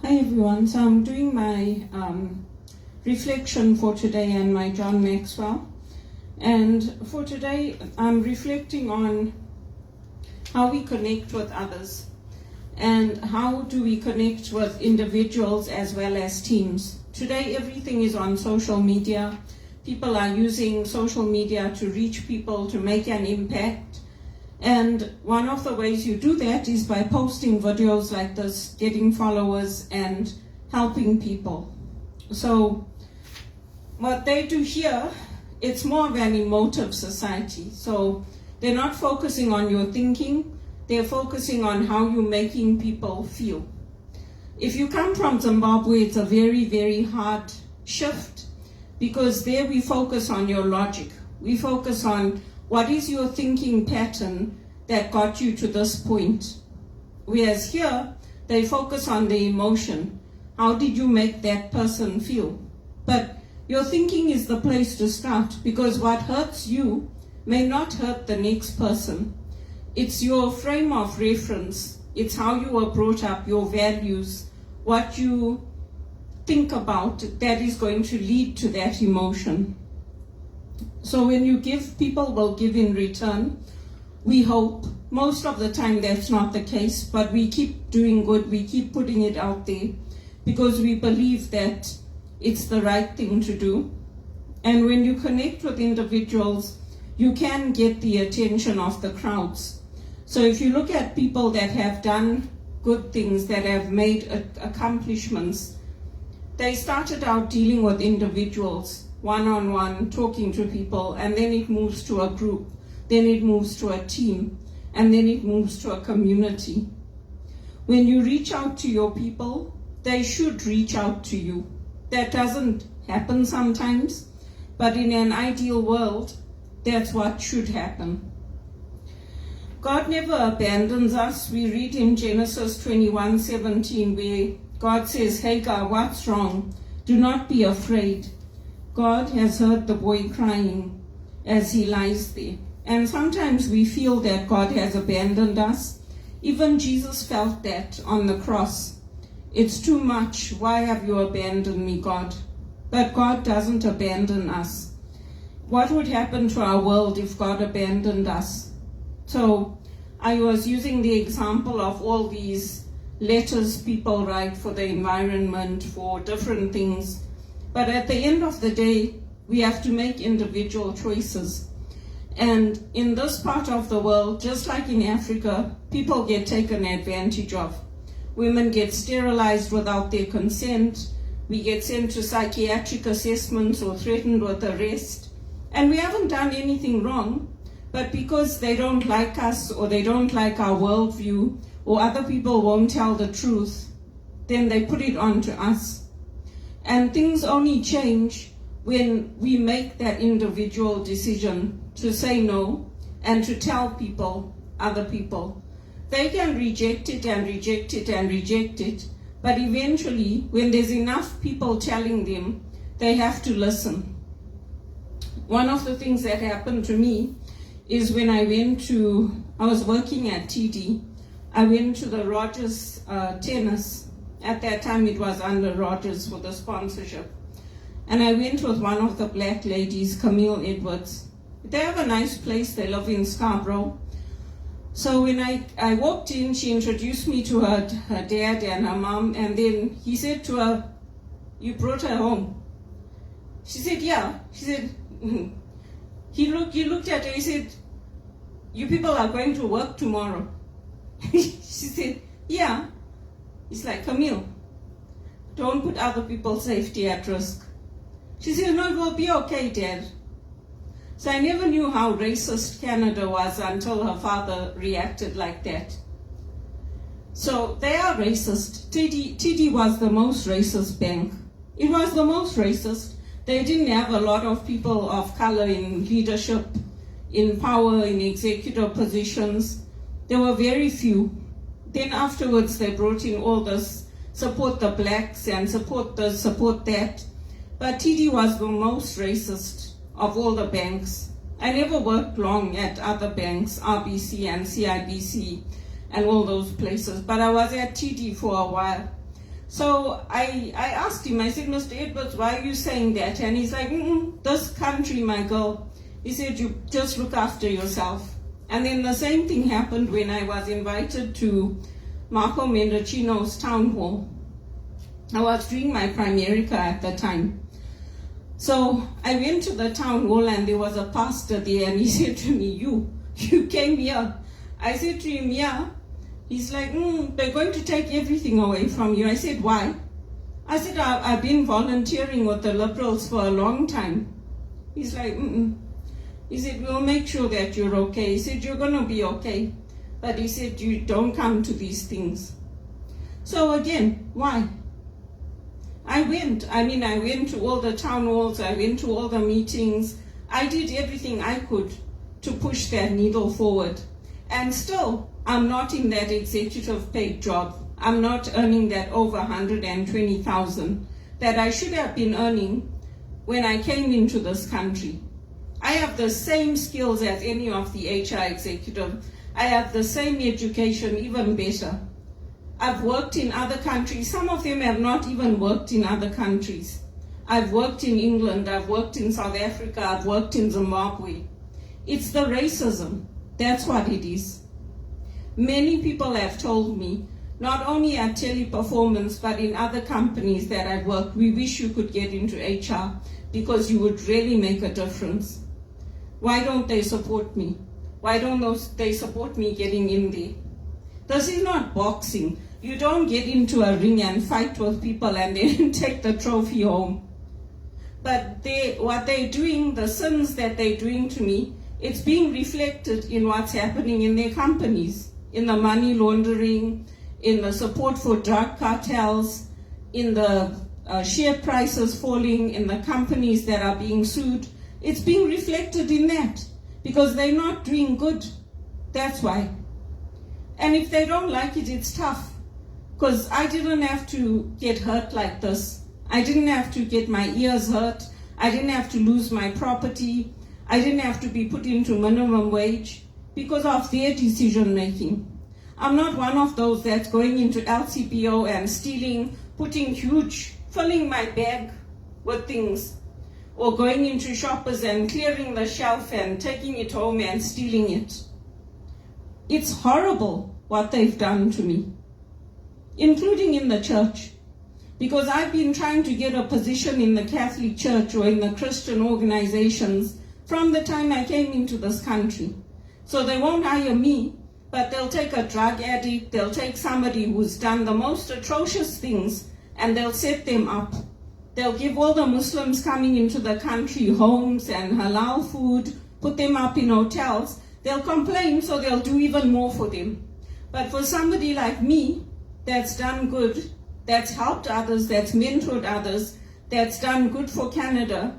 Hi everyone, so I'm doing my reflection for today and my John Maxwell. And for today, I'm reflecting on how we connect with others and how do we connect with individuals as well as teams. Today, everything is on social media. People are using social media to reach people, to make an impact. And one of the ways you do that is by posting videos like this, getting followers and helping people. So what they do here, it's more of an emotive society. So they're not focusing on your thinking, they're focusing on how you're making people feel. If you come from Zimbabwe, it's a very, very hard shift because there we focus on your logic. We focus on what is your thinking pattern that got you to this point? Whereas here, they focus on the emotion. How did you make that person feel? But your thinking is the place to start because what hurts you may not hurt the next person. It's your frame of reference. It's how you were brought up, your values, what you think about that is going to lead to that emotion. So when you give, people will give in return. We hope. Most of the time that's not the case, but we keep doing good. We keep putting it out there because we believe that it's the right thing to do. And when you connect with individuals, you can get the attention of the crowds. So if you look at people that have done good things, that have made accomplishments, they started out dealing with individuals, one-on-one, talking to people, and then it moves to a group, then it moves to a team, and then it moves to a community. When you reach out to your people, they should reach out to you. That doesn't happen sometimes, but in an ideal world, that's what should happen. God never abandons us. We read in Genesis 21:17 where God says, Hagar, what's wrong? Do not be afraid. God has heard the boy crying as he lies there. And sometimes we feel that God has abandoned us. Even Jesus felt that on the cross. It's too much. Why have you abandoned me, God? But God doesn't abandon us. What would happen to our world if God abandoned us? So I was using the example of all these letters people write for the environment, for different things. But at the end of the day, we have to make individual choices. And in this part of the world, just like in Africa, people get taken advantage of. Women get sterilized without their consent. We get sent to psychiatric assessments or threatened with arrest. And we haven't done anything wrong, but because they don't like us or they don't like our worldview or other people won't tell the truth, then they put it on to us. And things only change when we make that individual decision to say no and to tell people, other people. They can reject it and reject it and reject it, but eventually, when there's enough people telling them, they have to listen. One of the things that happened to me is when I was working at TD, I went to the Rogers tennis. At that time, it was under Rogers for the sponsorship. And I went with one of the black ladies, Camille Edwards. They have a nice place. They live in Scarborough. So when I walked in, she introduced me to her dad and her mom. And then he said to her, you brought her home? She said, yeah. She said, he looked at her, he said, you people are going to work tomorrow. She said, yeah. It's like, Camille, don't put other people's safety at risk. She said, no, it will be okay, Dad. So I never knew how racist Canada was until her father reacted like that. So they are racist. TD was the most racist bank. It was the most racist. They didn't have a lot of people of color in leadership, in power, in executive positions. There were very few. Then afterwards, they brought in all this, support the blacks and support this, support that. But TD was the most racist of all the banks. I never worked long at other banks, RBC and CIBC and all those places, but I was at TD for a while. So I asked him, I said, Mr. Edwards, why are you saying that? And he's like, this country, my girl, he said, you just look after yourself. And then the same thing happened when I was invited to Marco Mendocino's town hall. I was doing my Primerica at the time. So I went to the town hall and there was a pastor there and he said to me, you came here. I said to him, yeah. He's like, they're going to take everything away from you. I said, why? I said, I've been volunteering with the Liberals for a long time. He's like, He said, we'll make sure that you're okay. He said, you're going to be okay. But he said, you don't come to these things. So again, why? I went to all the town halls, I went to all the meetings. I did everything I could to push that needle forward. And still, I'm not in that executive paid job. I'm not earning that over 120,000 that I should have been earning when I came into this country. I have the same skills as any of the HR executive. I have the same education, even better. I've worked in other countries. Some of them have not even worked in other countries. I've worked in England, I've worked in South Africa, I've worked in Zimbabwe. It's the racism. That's what it is. Many people have told me, not only at Teleperformance, but in other companies that I've worked, we wish you could get into HR because you would really make a difference. Why don't they support me? Why don't they support me getting in there? This is not boxing. You don't get into a ring and fight with people and then take the trophy home. But what they're doing, the sins that they're doing to me, it's being reflected in what's happening in their companies, in the money laundering, in the support for drug cartels, in the share prices falling, in the companies that are being sued. It's being reflected in that because they're not doing good. That's why. And if they don't like it, it's tough. Because I didn't have to get hurt like this. I didn't have to get my ears hurt. I didn't have to lose my property. I didn't have to be put into minimum wage because of their decision making. I'm not one of those that's going into LCPO and stealing, filling my bag with things, or going into shoppers and clearing the shelf and taking it home and stealing it. It's horrible what they've done to me, including in the church, because I've been trying to get a position in the Catholic Church or in the Christian organizations from the time I came into this country. So they won't hire me, but they'll take a drug addict, they'll take somebody who's done the most atrocious things, and they'll set them up. They'll give all the Muslims coming into the country homes and halal food, put them up in hotels. They'll complain, so they'll do even more for them. But for somebody like me, that's done good, that's helped others, that's mentored others, that's done good for Canada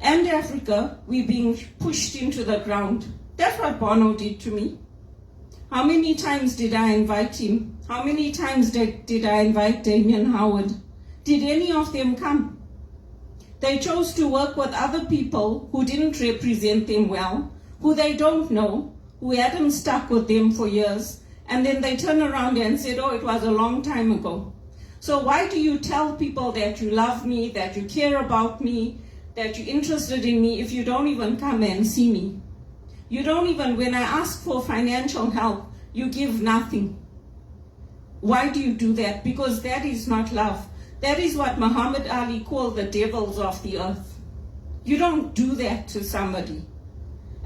and Africa, we're being pushed into the ground. That's what Bono did to me. How many times did I invite him? How many times did I invite Damien Howard? Did any of them come? They chose to work with other people who didn't represent them well, who they don't know, who hadn't stuck with them for years, and then they turn around and said, oh, it was a long time ago. So why do you tell people that you love me, that you care about me, that you're interested in me if you don't even come and see me? You don't even, when I ask for financial help, you give nothing. Why do you do that? Because that is not love. That is what Muhammad Ali called the devils of the earth. You don't do that to somebody.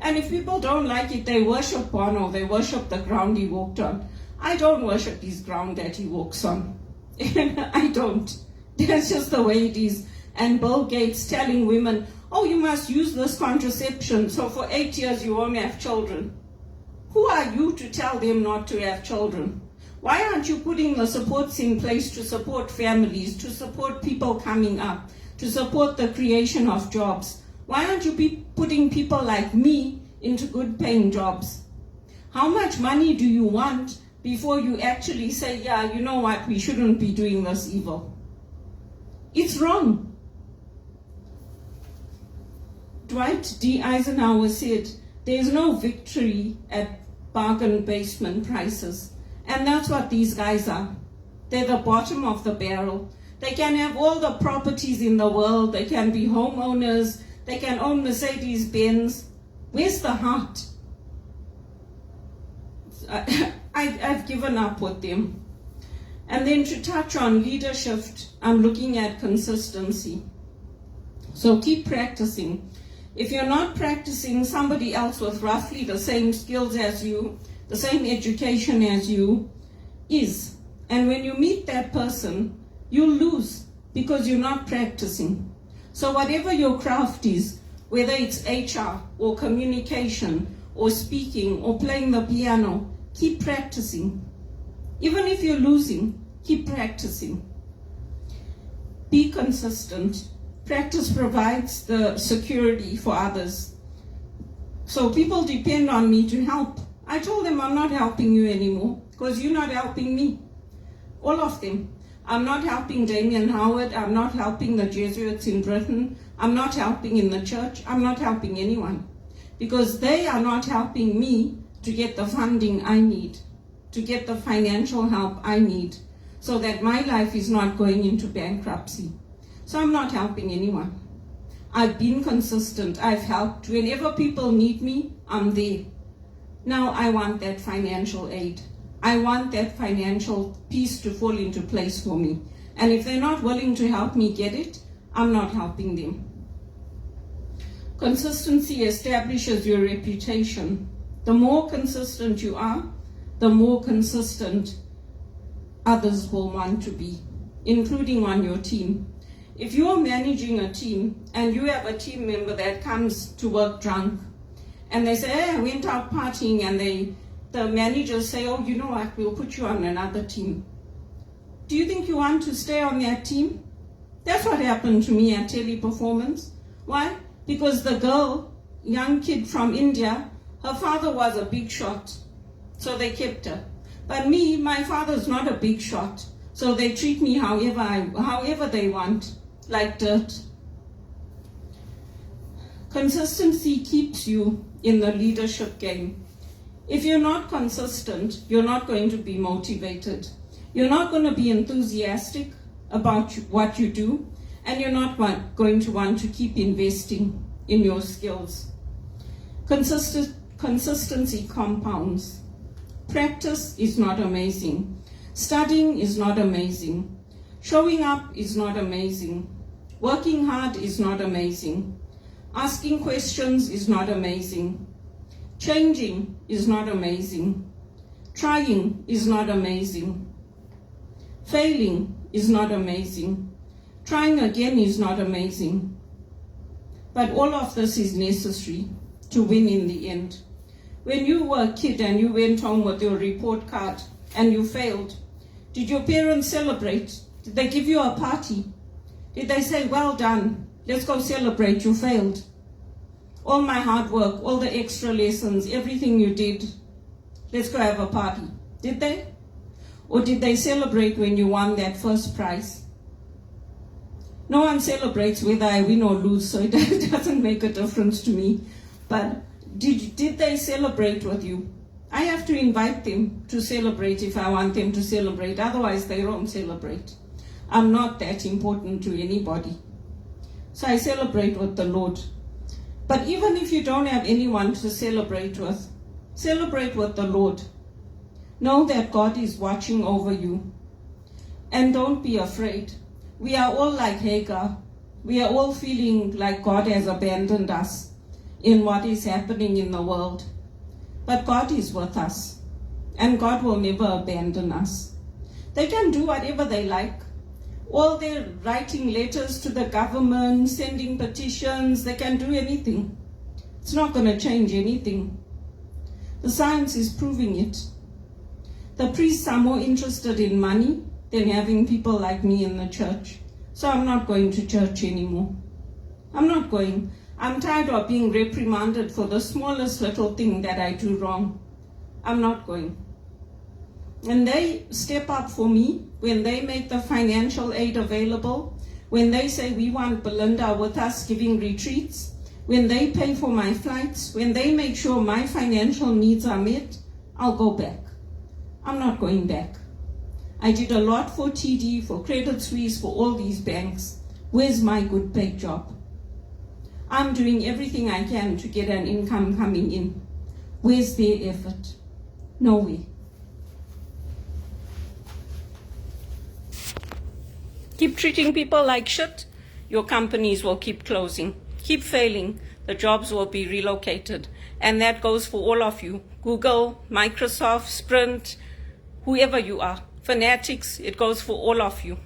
And if people don't like it, they worship Bono, they worship the ground he walked on. I don't worship his ground that he walks on. I don't. That's just the way it is. And Bill Gates telling women, oh, you must use this contraception, so for 8 years you won't have children. Who are you to tell them not to have children? Why aren't you putting the supports in place to support families, to support people coming up, to support the creation of jobs? Why aren't you putting people like me into good paying jobs? How much money do you want before you actually say, yeah, you know what, we shouldn't be doing this evil? It's wrong. Dwight D. Eisenhower said, there's no victory at bargain basement prices. And that's what these guys are. They're the bottom of the barrel. They can have all the properties in the world. They can be homeowners. They can own Mercedes-Benz. Where's the heart? I've given up with them. And then to touch on leadership, I'm looking at consistency. So keep practicing. If you're not practicing, somebody else with roughly the same skills as you, the same education as you, is. And when you meet that person, you'll lose because you're not practicing. So whatever your craft is, whether it's HR or communication or speaking or playing the piano, keep practicing. Even if you're losing, keep practicing. Be consistent. Practice provides the security for others. So people depend on me to help. I told them I'm not helping you anymore because you're not helping me. All of them. I'm not helping Damien Howard. I'm not helping the Jesuits in Britain. I'm not helping in the church. I'm not helping anyone because they are not helping me to get the funding I need, to get the financial help I need, so that my life is not going into bankruptcy. So I'm not helping anyone. I've been consistent. I've helped. Whenever people need me, I'm there. Now I want that financial aid. I want that financial piece to fall into place for me. And if they're not willing to help me get it, I'm not helping them. Consistency establishes your reputation. The more consistent you are, the more consistent others will want to be, including on your team. If you're managing a team and you have a team member that comes to work drunk and they say, hey, I went out partying, and the managers say, oh, you know what, we'll put you on another team. Do you think you want to stay on that team? That's what happened to me at Teleperformance. Why? Because the girl, young kid from India, her father was a big shot, so they kept her. But me, my father's not a big shot, so they treat me however they want, like dirt. Consistency keeps you in the leadership game. If you're not consistent, you're not going to be motivated. You're not going to be enthusiastic about what you do, and you're not going to want to keep investing in your skills. Consistency compounds. Practice is not amazing. Studying is not amazing. Showing up is not amazing. Working hard is not amazing. Asking questions is not amazing. Changing is not amazing. Trying is not amazing. Failing is not amazing. Trying again is not amazing. But all of this is necessary to win in the end. When you were a kid and you went home with your report card and you failed, did your parents celebrate? Did they give you a party? Did they say, well done, let's go celebrate, you failed? All my hard work, all the extra lessons, everything you did, let's go have a party. Did they? Or did they celebrate when you won that first prize? No one celebrates whether I win or lose, so it doesn't make a difference to me. But did they celebrate with you? I have to invite them to celebrate if I want them to celebrate, otherwise they won't celebrate. I'm not that important to anybody. So I celebrate with the Lord. But even if you don't have anyone to celebrate with the Lord. Know that God is watching over you. And don't be afraid. We are all like Hagar. We are all feeling like God has abandoned us in what is happening in the world. But God is with us. And God will never abandon us. They can do whatever they like. All they're writing letters to the government, sending petitions, they can do anything. It's not going to change anything. The science is proving it. The priests are more interested in money than having people like me in the church. So I'm not going to church anymore. I'm not going. I'm tired of being reprimanded for the smallest little thing that I do wrong. I'm not going. And they step up for me when they make the financial aid available, when they say we want Belinda with us giving retreats, when they pay for my flights, when they make sure my financial needs are met, I'll go back. I'm not going back. I did a lot for TD, for Credit Suisse, for all these banks. Where's my good paid job? I'm doing everything I can to get an income coming in. Where's their effort? Nowhere. Keep treating people like shit, your companies will keep closing. Keep failing, the jobs will be relocated. And that goes for all of you. Google, Microsoft, Sprint, whoever you are. Fanatics, it goes for all of you.